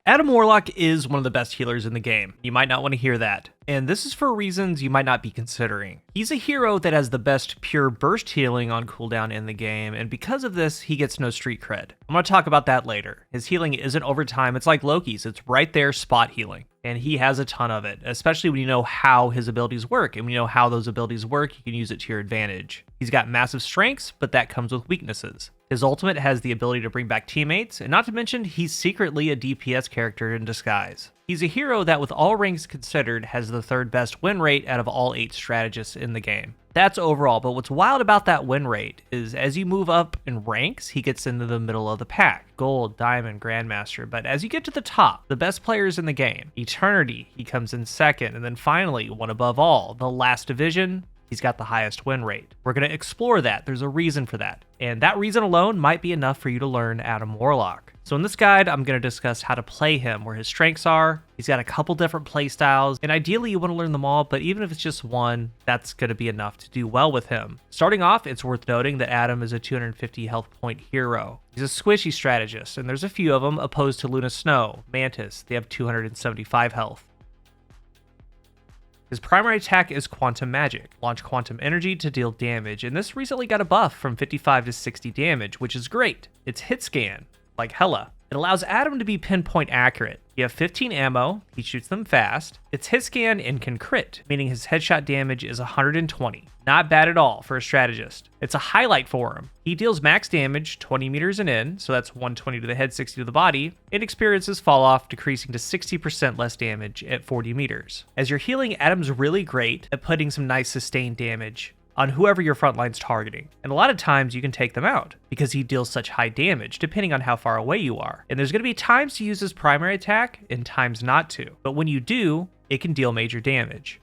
Adam Warlock is one of the best healers in the game. You might not want to hear that. And this is for reasons you might not be considering. He's a hero that has the best pure burst healing on cooldown in the game, and because of this, he gets no street cred. I'm going to talk about that later. His healing isn't over time, it's like Loki's, it's right there spot healing. And he has a ton of it, especially when you know how his abilities work. And when you know how those abilities work, you can use it to your advantage. He's got massive strengths, but that comes with weaknesses. His ultimate has the ability to bring back teammates, and not to mention, he's secretly a DPS character in disguise. He's a hero that, with all ranks considered, has the third best win rate out of all 8 strategists in the game. That's overall, but what's wild about that win rate is as you move up in ranks, he gets into the middle of the pack. Gold, Diamond, Grandmaster, but as you get to the top, the best players in the game, Eternity, he comes in second, and then finally, one above all, the last division, he's got the highest win rate. We're going to explore that. There's a reason for that. And that reason alone might be enough for you to learn Adam Warlock. So in this guide, I'm going to discuss how to play him, where his strengths are. He's got a couple different play styles, and ideally you want to learn them all, but even if it's just one, that's going to be enough to do well with him. Starting off, it's worth noting that Adam is a 250 health point hero. He's a squishy strategist, and there's a few of them opposed to Luna Snow, Mantis. They have 275 health. His primary attack is Quantum Magic. Launch Quantum Energy to deal damage, and this recently got a buff from 55 to 60 damage, which is great. It's hit scan, like hella. It allows Adam to be pinpoint accurate. You have 15 ammo, he shoots them fast. It's hit scan and can crit, meaning his headshot damage is 120. Not bad at all for a strategist. It's a highlight for him. He deals max damage 20 meters and in, so that's 120 to the head, 60 to the body. It experiences fall off, decreasing to 60% less damage at 40 meters. As you're healing, Adam's really great at putting some nice sustained damage on whoever your frontline's targeting. And a lot of times you can take them out because he deals such high damage depending on how far away you are. And there's going to be times to use his primary attack and times not to. But when you do, it can deal major damage.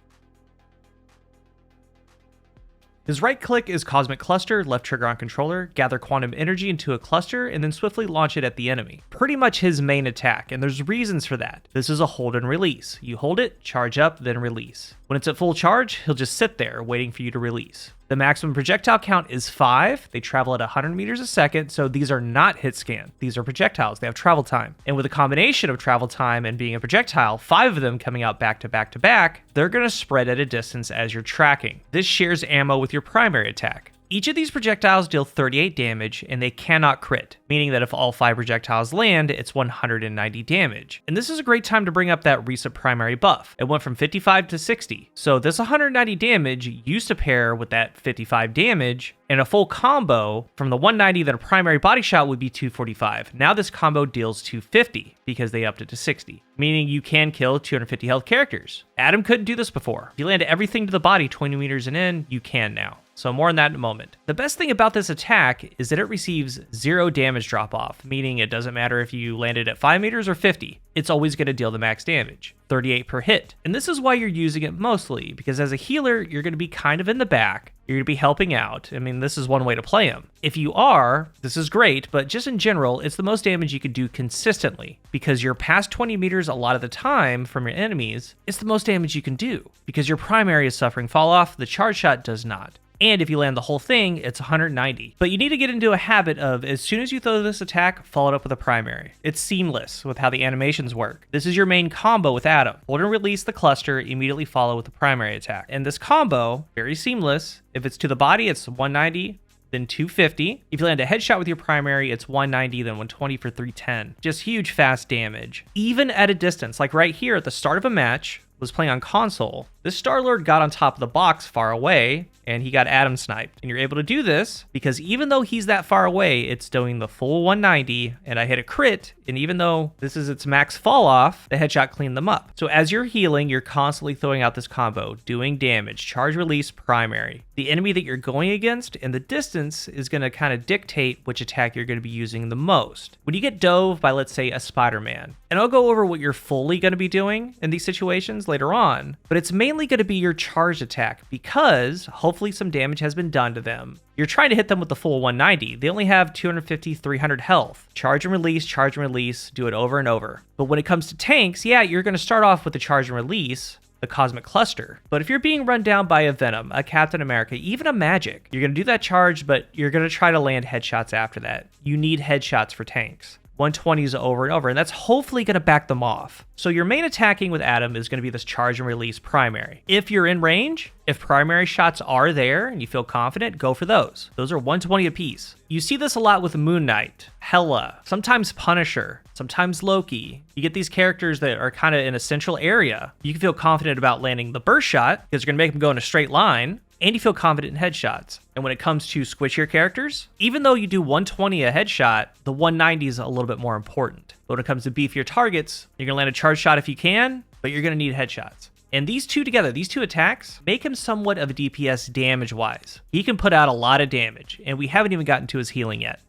His right click is Cosmic Cluster, left trigger on controller, gather quantum energy into a cluster, and then swiftly launch it at the enemy. Pretty much his main attack, and there's reasons for that. This is a hold and release. You hold it, charge up, then release. When it's at full charge, he'll just sit there waiting for you to release. The maximum projectile count is 5. They travel at 100 meters a second, so these are not hit scan. These are projectiles. They have travel time. And with a combination of travel time and being a projectile, 5 of them coming out back to back to back, they're going to spread at a distance as you're tracking. This shares ammo with your primary attack. Each of these projectiles deal 38 damage, and they cannot crit, meaning that if all 5 projectiles land, it's 190 damage. And this is a great time to bring up that recent primary buff. It went from 55 to 60, so this 190 damage used to pair with that 55 damage, and a full combo from the 190 that a primary body shot would be 245. Now this combo deals 250 because they upped it to 60, meaning you can kill 250 health characters. Adam couldn't do this before. If you land everything to the body 20 meters and in, you can now. So more on that in a moment. The best thing about this attack is that it receives 0 damage drop off, meaning it doesn't matter if you landed at 5 meters or 50, it's always going to deal the max damage, 38 per hit. And this is why you're using it mostly, because as a healer, you're going to be kind of in the back, you're going to be helping out. I mean, this is one way to play him. If you are, this is great, but just in general, it's the most damage you could do consistently, because you're past 20 meters a lot of the time from your enemies, it's the most damage you can do, because your primary is suffering fall off, the charge shot does not. And if you land the whole thing, it's 190. But you need to get into a habit of, as soon as you throw this attack, follow it up with a primary. It's seamless with how the animations work. This is your main combo with Adam. Hold and release the cluster, immediately follow with the primary attack. And this combo, very seamless. If it's to the body, it's 190. Then 250. If you land a headshot with your primary, it's 190, then 120 for 310. Just huge fast damage. Even at a distance, like right here at the start of a match, was playing on console, this Star-Lord got on top of the box far away, and he got Adam sniped. And you're able to do this because even though he's that far away, it's doing the full 190, and I hit a crit, and even though this is its max fall off, the headshot cleaned them up. So as you're healing, you're constantly throwing out this combo, doing damage, charge, release, primary. The enemy that you're going against and the distance is going to kind of dictate which attack you're going to be using the most. When you get dove by, let's say, a Spider-Man, and I'll go over what you're fully going to be doing in these situations later on, but it's mainly going to be your charged attack because hopefully some damage has been done to them. You're trying to hit them with the full 190. They only have 250, 300 health. Charge and release, do it over and over. But when it comes to tanks, yeah, you're going to start off with the charge and release, the Cosmic Cluster. But if you're being run down by a Venom, a Captain America, even a Magic, you're going to do that charge, but you're going to try to land headshots after that. You need headshots for tanks. 120s over and over, and that's hopefully going to back them off. So your main attacking with Adam is going to be this charge and release primary. If you're in range, if primary shots are there and you feel confident, go for those. Those are 120 apiece. You see this a lot with Moon Knight, Hela, sometimes Punisher, sometimes Loki. You get these characters that are kind of in a central area. You can feel confident about landing the burst shot because you're going to make them go in a straight line, and you feel confident in headshots. And when it comes to squishier characters, even though you do 120 a headshot, the 190 is a little bit more important. But when it comes to beefier targets, you're going to land a charge shot if you can, but you're going to need headshots. And these two together, these two attacks, make him somewhat of a DPS damage-wise. He can put out a lot of damage, and we haven't even gotten to his healing yet.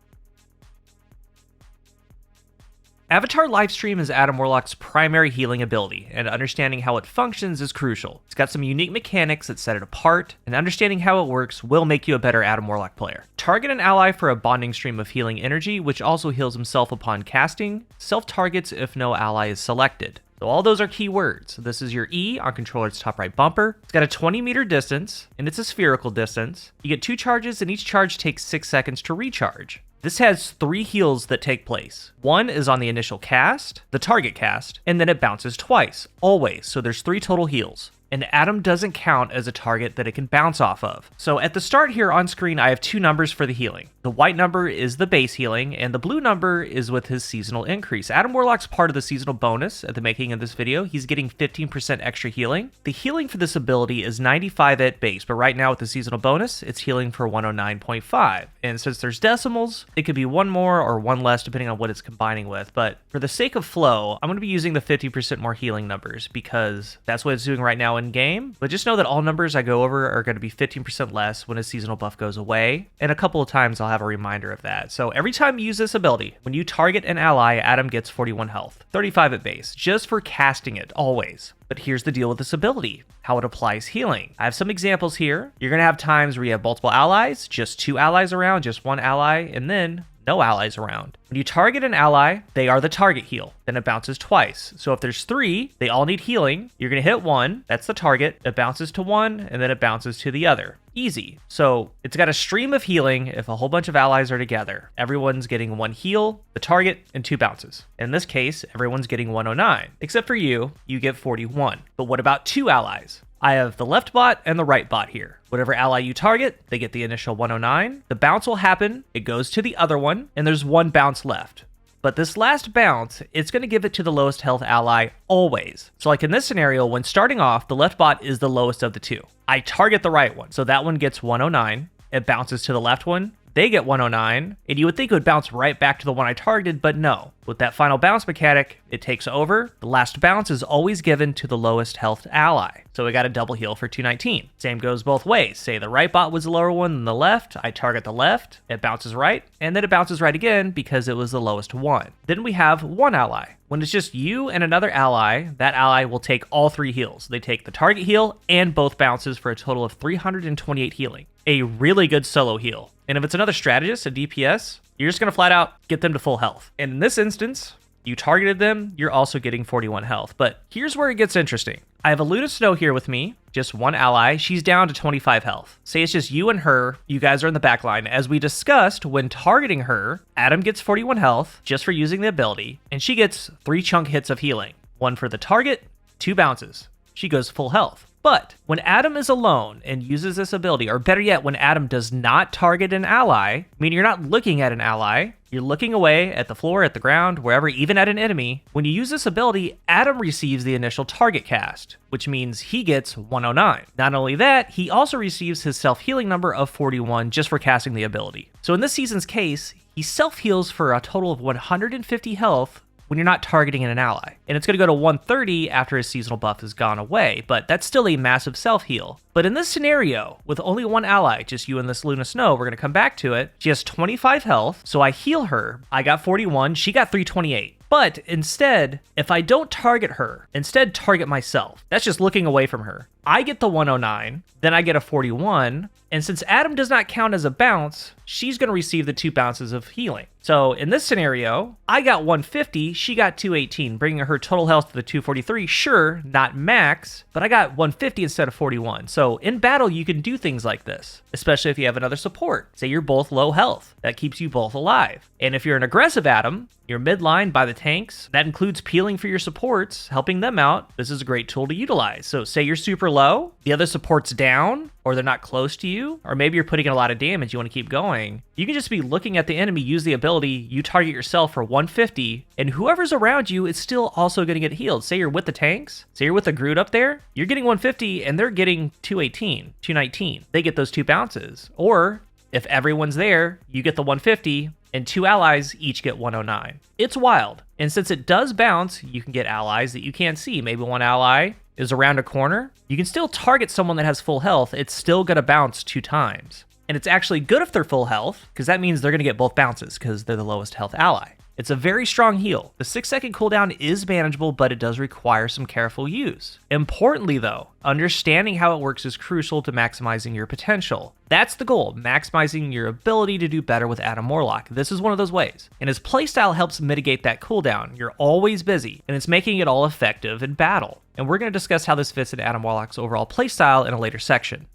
Avatar Livestream is Adam Warlock's primary healing ability, and understanding how it functions is crucial. It's got some unique mechanics that set it apart, and understanding how it works will make you a better Adam Warlock player. Target an ally for a bonding stream of healing energy, which also heals himself upon casting. Self-targets if no ally is selected. So all those are key words. This is your E on controller's top right bumper. It's got a 20-meter distance, and it's a spherical distance. You get 2 charges, and each charge takes 6 seconds to recharge. This has 3 heals that take place. One is on the initial cast, the target cast, and then it bounces twice, always. So there's 3 total heals. And Adam doesn't count as a target that it can bounce off of. So at the start here on screen, I have 2 numbers for the healing. The white number is the base healing, and the blue number is with his seasonal increase. Adam Warlock's part of the seasonal bonus at the making of this video. He's getting 15% extra healing. The healing for this ability is 95 at base, but right now with the seasonal bonus, it's healing for 109.5. And since there's decimals, it could be 1 more or 1 less depending on what it's combining with. But for the sake of flow, I'm going to be using the 50% more healing numbers because that's what it's doing right now in game. But just know that all numbers I go over are going to be 15% less when his seasonal buff goes away, and a couple of times I'll have a reminder of that. So every time you use this ability, when you target an ally, Adam gets 41 health, 35 at base, just for casting it, always. But here's the deal with this ability, how it applies healing. I have some examples here. You're going to have times where you have multiple allies, just 2 allies around, just 1 ally, and then no allies around. When you target an ally, they are the target heal. Then it bounces twice. So if there's 3, they all need healing. You're going to hit 1. That's the target. It bounces to 1, and then it bounces to the other. Easy. So it's got a stream of healing if a whole bunch of allies are together. Everyone's getting 1 heal, the target, and 2 bounces. In this case, everyone's getting 109. Except for you get 41. But what about 2 allies? I have the left bot and the right bot here. Whatever ally you target, they get the initial 109. The bounce will happen, it goes to the other one, and there's 1 bounce left. But this last bounce, it's going to give it to the lowest health ally always. So like in this scenario, when starting off, the left bot is the lowest of the 2. I target the right one, so that one gets 109. It bounces to the left one. They get 109, and you would think it would bounce right back to the one I targeted, but no. With that final bounce mechanic, it takes over. The last bounce is always given to the lowest health ally. So we got a double heal for 219. Same goes both ways. Say the right bot was the lower one than the left. I target the left. It bounces right. And then it bounces right again because it was the lowest one. Then we have 1 ally. When it's just you and another ally, that ally will take all 3 heals. They take the target heal and both bounces for a total of 328 healing. A really good solo heal. And if it's another strategist, a DPS, you're just going to flat out get them to full health. And in this instance, you targeted them, you're also getting 41 health. But here's where it gets interesting. I have a Luna Snow here with me, just 1 ally. She's down to 25 health. Say it's just you and her. You guys are in the back line. As we discussed, when targeting her, Adam gets 41 health just for using the ability, and she gets 3 chunk hits of healing. 1 for the target, 2 bounces. She goes full health. But when Adam is alone and uses this ability, or better yet, when Adam does not target an ally, meaning you're not looking at an ally, you're looking away at the floor, at the ground, wherever, even at an enemy. When you use this ability, Adam receives the initial target cast, which means he gets 109. Not only that, he also receives his self-healing number of 41 just for casting the ability. So in this season's case, he self-heals for a total of 150 health when you're not targeting an ally. And it's going to go to 130 after his seasonal buff has gone away, but that's still a massive self-heal. But in this scenario, with only 1 ally, just you and this Luna Snow, we're going to come back to it. She has 25 health, so I heal her. I got 41, she got 328. But instead, if I don't target her, instead target myself, that's just looking away from her. I get the 109, then I get a 41, and since Adam does not count as a bounce, she's going to receive the 2 bounces of healing. So in this scenario, I got 150, she got 218, bringing her total health to the 243. Sure, not max, but I got 150 instead of 41. So in battle, you can do things like this, especially if you have another support. Say you're both low health, that keeps you both alive. And if you're an aggressive Adam, you're midline by the tanks, that includes peeling for your supports, helping them out. This is a great tool to utilize. So say you're super low, the other support's down, or they're not close to you, or maybe you're putting in a lot of damage, you want to keep going. You can just be looking at the enemy, use the ability, you target yourself for 150, and whoever's around you is still also going to get healed. Say you're with the tanks, say you're with the Groot up there, you're getting 150 and they're getting 218, 219. They get those 2 bounces. Or if everyone's there, you get the 150 and 2 allies each get 109. It's wild. And since it does bounce, you can get allies that you can't see. Maybe one ally is around a corner. You can still target someone that has full health. It's still going to bounce 2 times. And it's actually good if they're full health, because that means they're going to get both bounces because they're the lowest health ally. It's a very strong heal. The 6-second cooldown is manageable, but it does require some careful use. Importantly though, understanding how it works is crucial to maximizing your potential. That's the goal, maximizing your ability to do better with Adam Warlock. This is one of those ways. And his playstyle helps mitigate that cooldown. You're always busy, and it's making it all effective in battle. And we're going to discuss how this fits into Adam Warlock's overall playstyle in a later section.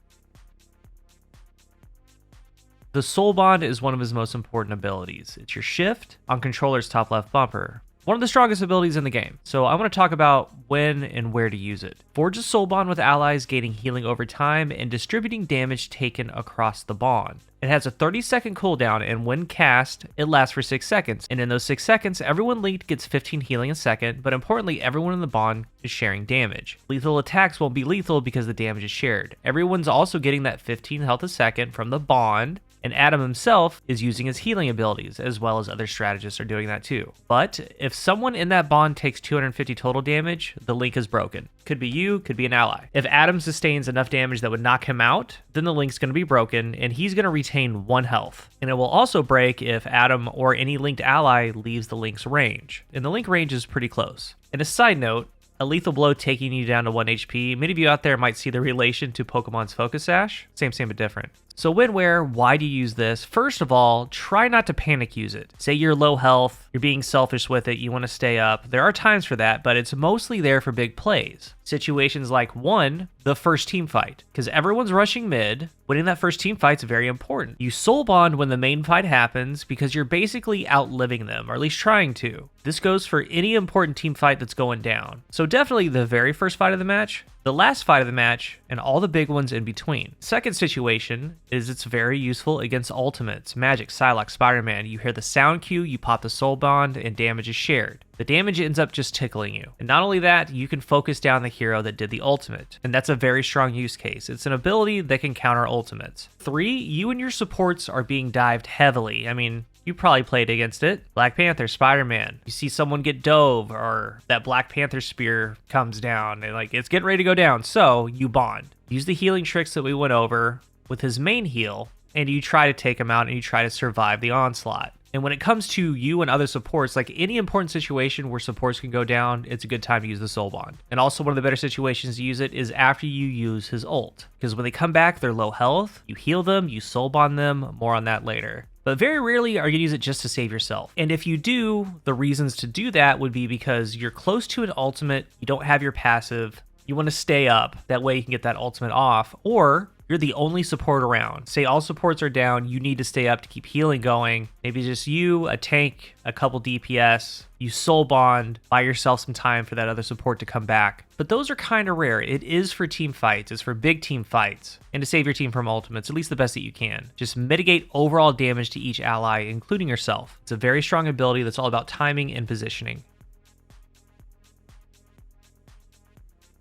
The Soul Bond is one of his most important abilities. It's your shift on controller's top left bumper. One of the strongest abilities in the game, so I want to talk about when and where to use it. Forge a soul bond with allies, gaining healing over time and distributing damage taken across the bond. It has a 30-second cooldown, and when cast, it lasts for 6 seconds. And in those 6 seconds, everyone linked gets 15 healing a second, but importantly, everyone in the bond is sharing damage. Lethal attacks won't be lethal because the damage is shared. Everyone's also getting that 15 health a second from the bond, and Adam himself is using his healing abilities, as well as other strategists are doing that too. But if someone in that bond takes 250 total damage, the link is broken. Could be you, could be an ally. If Adam sustains enough damage that would knock him out, then the link's going to be broken, and he's going to retain 1 health. And it will also break if Adam or any linked ally leaves the link's range. And the link range is pretty close. And a side note, a lethal blow taking you down to 1 HP, many of you out there might see the relation to Pokemon's Focus Sash. Same but different. So when, where, why do you use this? First of all, try not to panic use it. Say you're low health, you're being selfish with it, you want to stay up. There are times for that, but it's mostly there for big plays. Situations like 1, the first team fight, because everyone's rushing mid. Winning that first team fight's very important. You soul bond when the main fight happens because you're basically outliving them, or at least trying to. This goes for any important team fight that's going down. So definitely the very first fight of the match, the last fight of the match, and all the big ones in between. Second situation is it's very useful against ultimates, Magic, Psylocke, Spider-Man. You hear the sound cue, you pop the soul bond, and damage is shared. The damage ends up just tickling you. And not only that, you can focus down the hero that did the ultimate. And that's a very strong use case. It's an ability that can counter ultimates. 3, you and your supports are being dived heavily. I mean, you probably played against it. Black Panther, Spider-Man. You see someone get dove, or that Black Panther spear comes down, and like it's getting ready to go down. So you bond. Use the healing tricks that we went over with his main heal, and you try to take him out and you try to survive the onslaught. And when it comes to you and other supports, like any important situation where supports can go down, it's a good time to use the soul bond. And also one of the better situations to use it is after you use his ult. Because when they come back, they're low health, you heal them, you soul bond them, more on that later. But very rarely are you gonna use it just to save yourself. And if you do, the reasons to do that would be because you're close to an ultimate, you don't have your passive, you wanna stay up, that way you can get that ultimate off, or you're the only support around. Say all supports are down, you need to stay up to keep healing going. Maybe just you, a tank, a couple DPS, you soul bond, buy yourself some time for that other support to come back. But those are kind of rare. It is for team fights, it's for big team fights, and to save your team from ultimates, at least the best that you can. Just mitigate overall damage to each ally, including yourself. It's a very strong ability that's all about timing and positioning.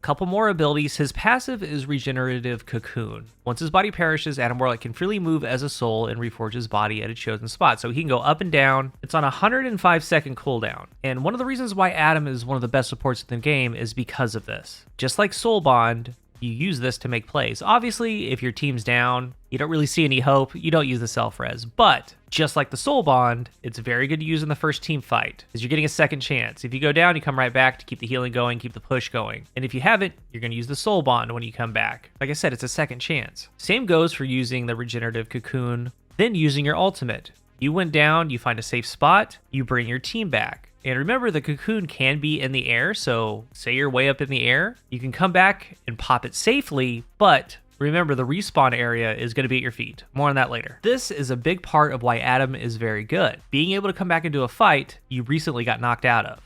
Couple more abilities. His passive is Regenerative Cocoon. Once his body perishes, Adam Warlock can freely move as a soul and reforge his body at a chosen spot. So he can go up and down. It's on a 105-second cooldown. And one of the reasons why Adam is one of the best supports in the game is because of this. Just like Soul Bond, you use this to make plays. Obviously, if your team's down, you don't really see any hope, you don't use the self-res. But just like the soul bond, it's very good to use in the first team fight because you're getting a second chance. If you go down, you come right back to keep the healing going, keep the push going. And if you haven't, you're going to use the soul bond when you come back. Like I said, it's a second chance. Same goes for using the Regenerative Cocoon, then using your ultimate. You went down, you find a safe spot, you bring your team back. And remember, the cocoon can be in the air, so say you're way up in the air, you can come back and pop it safely, but remember the respawn area is going to be at your feet. More on that later. This is a big part of why Adam is very good. Being able to come back into a fight you recently got knocked out of.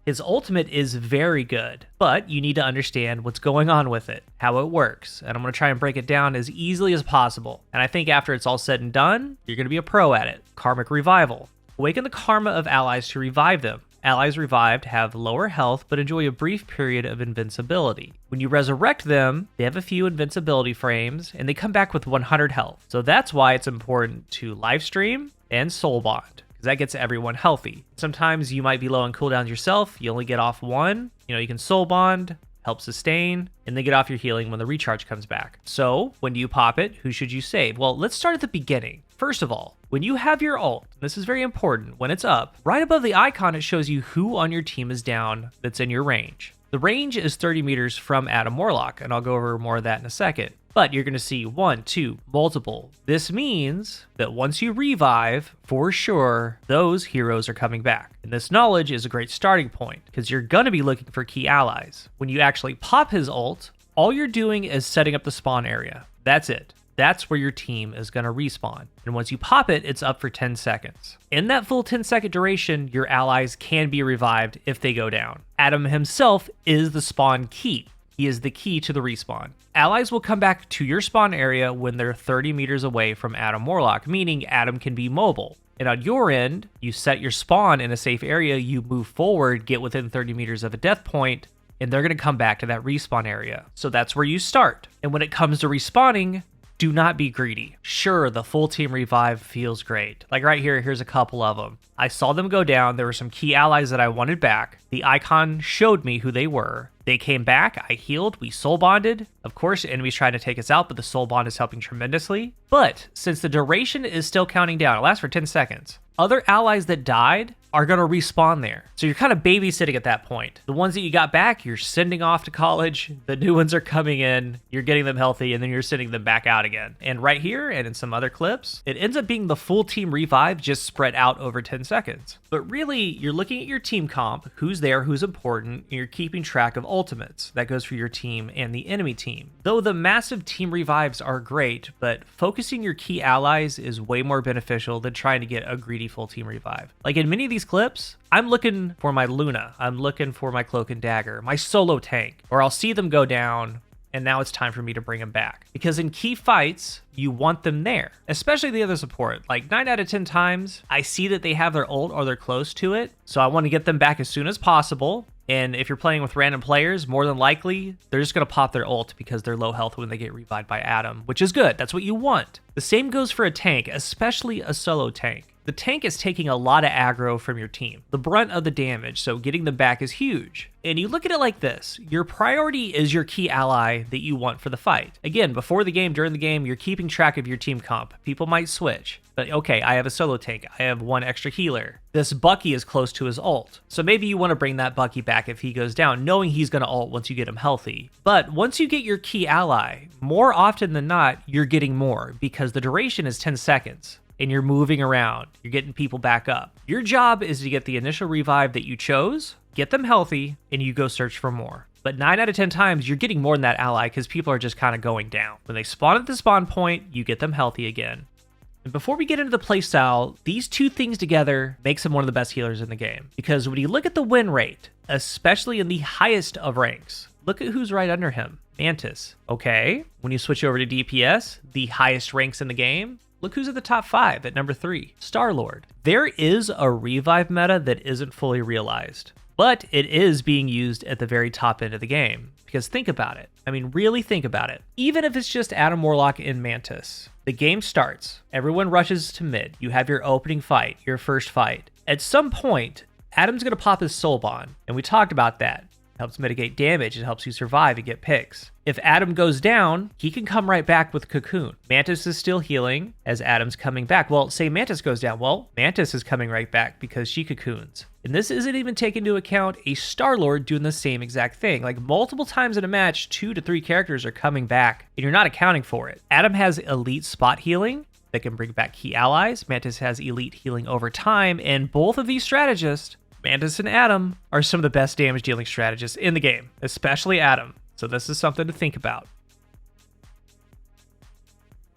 His ultimate is very good, but you need to understand what's going on with it, how it works, and I'm going to try and break it down as easily as possible. And I think after it's all said and done, you're going to be a pro at it. Karmic Revival. Awaken the karma of allies to revive them. Allies revived have lower health but enjoy a brief period of invincibility. When you resurrect them, they have a few invincibility frames and they come back with 100 health. So that's why it's important to live stream and soul bond. That gets everyone healthy. Sometimes you might be low on cooldowns yourself. You only get off one. You can soul bond, help sustain, and then get off your healing when the recharge comes back. So when do you pop it? Who should you save? Well, let's start at the beginning. First of all, when you have your ult, this is very important, when it's up, right above the icon, it shows you who on your team is down that's in your range. The range is 30 meters from Adam Warlock, and I'll go over more of that in a second. But you're going to see 1, 2, multiple. This means that once you revive, for sure, those heroes are coming back. And this knowledge is a great starting point because you're going to be looking for key allies. When you actually pop his ult, all you're doing is setting up the spawn area. That's it. That's where your team is going to respawn. And once you pop it, it's up for 10 seconds. In that full 10-second duration, your allies can be revived if they go down. Adam himself is the spawn key. He is the key to the respawn. Allies will come back to your spawn area when they're 30 meters away from Adam Warlock, meaning Adam can be mobile. And on your end, you set your spawn in a safe area, you move forward, get within 30 meters of a death point, and they're going to come back to that respawn area. So that's where you start. And when it comes to respawning, do not be greedy. Sure, the full team revive feels great. Like right here, here's a couple of them. I saw them go down. There were some key allies that I wanted back. The icon showed me who they were. They came back, I healed, we soul bonded. Of course, enemies trying to take us out, but the soul bond is helping tremendously. But since the duration is still counting down, it lasts for 10 seconds. Other allies that died are going to respawn there. So you're kind of babysitting at that point. The ones that you got back, you're sending off to college. The new ones are coming in, you're getting them healthy, and then you're sending them back out again. And right here, and in some other clips, it ends up being the full team revive just spread out over 10 seconds. But really, you're looking at your team comp, who's there, who's important, and you're keeping track of ultimates. That goes for your team and the enemy team. Though the massive team revives are great, but focusing your key allies is way more beneficial than trying to get a greedy full team revive. Like in many of these clips, I'm looking for my Luna, I'm looking for my Cloak and Dagger, my solo tank, or I'll see them go down, and now it's time for me to bring them back. Because in key fights, you want them there, especially the other support. Like 9 out of 10 times, I see that they have their ult or they're close to it, so I want to get them back as soon as possible. And if you're playing with random players, more than likely, they're just going to pop their ult because they're low health when they get revived by Adam, which is good. That's what you want. The same goes for a tank, especially a solo tank. The tank is taking a lot of aggro from your team, the brunt of the damage, so getting them back is huge. And you look at it like this, your priority is your key ally that you want for the fight. Again, before the game, during the game, you're keeping track of your team comp. People might switch, but okay, I have a solo tank, I have one extra healer. This Bucky is close to his ult, so maybe you want to bring that Bucky back if he goes down, knowing he's going to ult once you get him healthy. But once you get your key ally, more often than not, you're getting more, because the duration is 10 seconds. And you're moving around, you're getting people back up. Your job is to get the initial revive that you chose, get them healthy, and you go search for more. But 9 out of 10 times, you're getting more than that ally because people are just kind of going down. When they spawn at the spawn point, you get them healthy again. And before we get into the playstyle, these two things together makes him one of the best healers in the game. Because when you look at the win rate, especially in the highest of ranks, look at who's right under him, Mantis. Okay, when you switch over to DPS, the highest ranks in the game, look who's at the top 5 at number 3, Star-Lord. There is a revive meta that isn't fully realized, but it is being used at the very top end of the game. Because think about it. I mean, really think about it. Even if it's just Adam Warlock and Mantis, the game starts, everyone rushes to mid, you have your opening fight, your first fight. At some point, Adam's gonna pop his soul bond, and we talked about that. helps mitigate damage, it helps you survive and get picks. If Adam goes down, he can come right back with Cocoon. Mantis is still healing as Adam's coming back. Well, say Mantis goes down. Well, Mantis is coming right back because she cocoons. And this isn't even taking into account a Star-Lord doing the same exact thing. Like multiple times in a match, 2 to 3 characters are coming back and you're not accounting for it. Adam has elite spot healing that can bring back key allies. Mantis has elite healing over time. And both of these strategists, Mantis and Adam, are some of the best damage dealing strategists in the game, especially Adam. So this is something to think about.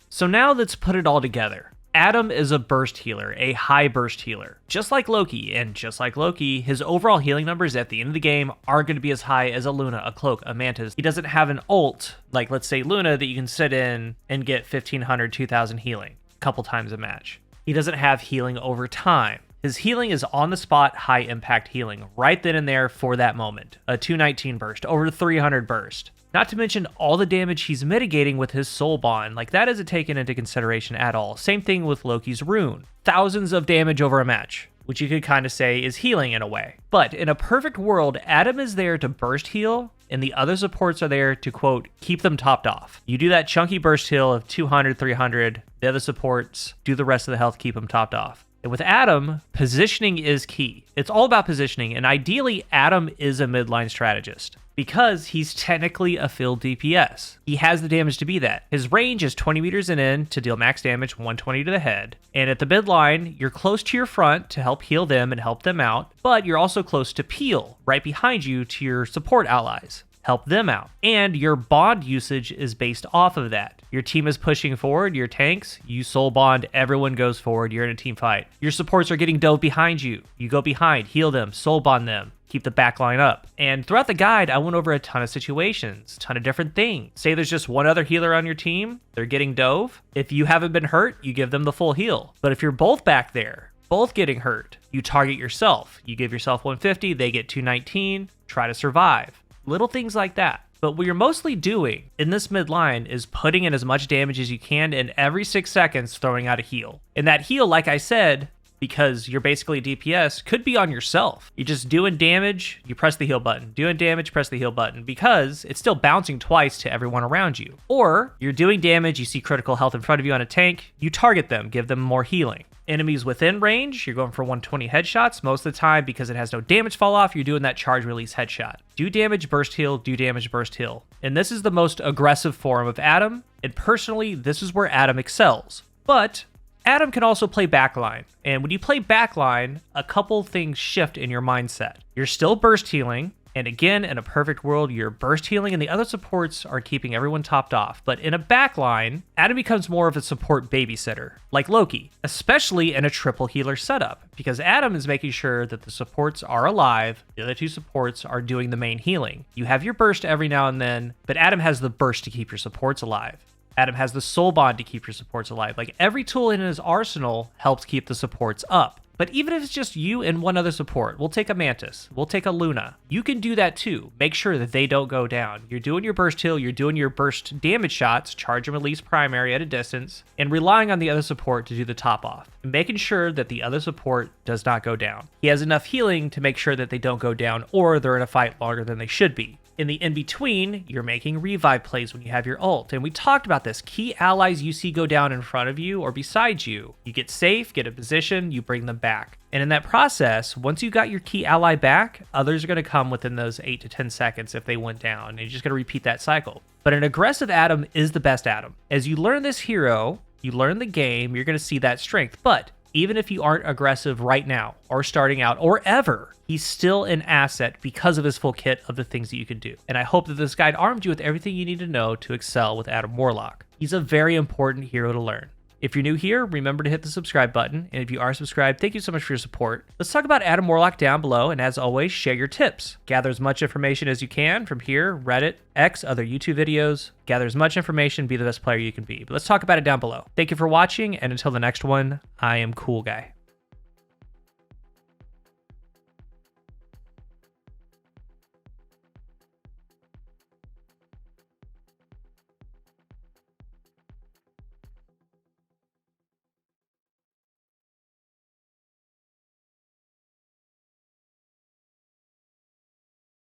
So now let's put it all together. Adam is a burst healer, a high burst healer, just like Loki, and just like Loki, his overall healing numbers at the end of the game aren't going to be as high as a Luna, a Cloak, a Mantis. He doesn't have an ult, like let's say Luna, that you can sit in and get 1500, 2000 healing a couple times a match. He doesn't have healing over time. His healing is on the spot, high impact healing, right then and there for that moment. A 219 burst, over 300 burst. Not to mention all the damage he's mitigating with his soul bond. Like that isn't taken into consideration at all. Same thing with Loki's rune. Thousands of damage over a match, which you could kind of say is healing in a way. But in a perfect world, Adam is there to burst heal, and the other supports are there to, quote, keep them topped off. You do that chunky burst heal of 200, 300, the other supports do the rest of the health, keep them topped off. And with Adam, positioning is key. It's all about positioning, and ideally, Adam is a midline strategist because he's technically a filled DPS. He has the damage to be that. His range is 20 meters and in to deal max damage, 120 to the head. And at the midline, you're close to your front to help heal them and help them out, but you're also close to peel right behind you to your support allies. Help them out. And your bond usage is based off of that. Your team is pushing forward, your tanks, you soul bond, everyone goes forward, you're in a team fight. Your supports are getting dove behind you. You go behind, heal them, soul bond them, keep the back line up. And throughout the guide, I went over a ton of situations, ton of different things. Say there's just one other healer on your team, they're getting dove. If you haven't been hurt, you give them the full heal. But if you're both back there, both getting hurt, you target yourself. You give yourself 150, they get 219, try to survive. Little things like that. But what you're mostly doing in this midline is putting in as much damage as you can and every 6 seconds throwing out a heal. And that heal, like I said, because you're basically a DPS, could be on yourself. You're just doing damage, you press the heal button. Doing damage, press the heal button, because it's still bouncing twice to everyone around you. Or you're doing damage, you see critical health in front of you on a tank, you target them, give them more healing. Enemies within range, you're going for 120 headshots most of the time because it has no damage fall off, you're doing that charge release headshot. Do damage, burst heal, do damage, burst heal. And this is the most aggressive form of Adam, and personally, this is where Adam excels. But Adam can also play backline, and when you play backline, a couple things shift in your mindset. You're still burst healing, and again, in a perfect world, you're burst healing and the other supports are keeping everyone topped off. But in a backline, Adam becomes more of a support babysitter, like Loki, especially in a triple healer setup, because Adam is making sure that the supports are alive, the other two supports are doing the main healing. You have your burst every now and then, but Adam has the burst to keep your supports alive. Adam has the soul bond to keep your supports alive. Like every tool in his arsenal helps keep the supports up. But even if it's just you and one other support, we'll take a Mantis, we'll take a Luna. You can do that too. Make sure that they don't go down. You're doing your burst heal, you're doing your burst damage shots, charge and release primary at a distance, and relying on the other support to do the top off. And making sure that the other support does not go down. He has enough healing to make sure that they don't go down or they're in a fight longer than they should be. In the in-between, you're making revive plays when you have your ult. And we talked about this. Key allies you see go down in front of you or beside you. You get safe, get a position, you bring them back. And in that process, once you got your key ally back, others are going to come within those 8 to 10 seconds if they went down. And you're just going to repeat that cycle. But an aggressive Adam is the best Adam. As you learn this hero, you learn the game, you're going to see that strength. But even if you aren't aggressive right now or starting out or ever, he's still an asset because of his full kit of the things that you can do. And I hope that this guide armed you with everything you need to know to excel with Adam Warlock. He's a very important hero to learn. If you're new here, remember to hit the subscribe button. And if you are subscribed, thank you so much for your support. Let's talk about Adam Warlock down below. And as always, share your tips. Gather as much information as you can from here, Reddit, X, other YouTube videos. Gather as much information, be the best player you can be. But let's talk about it down below. Thank you for watching. And until the next one, I am CoolGuy.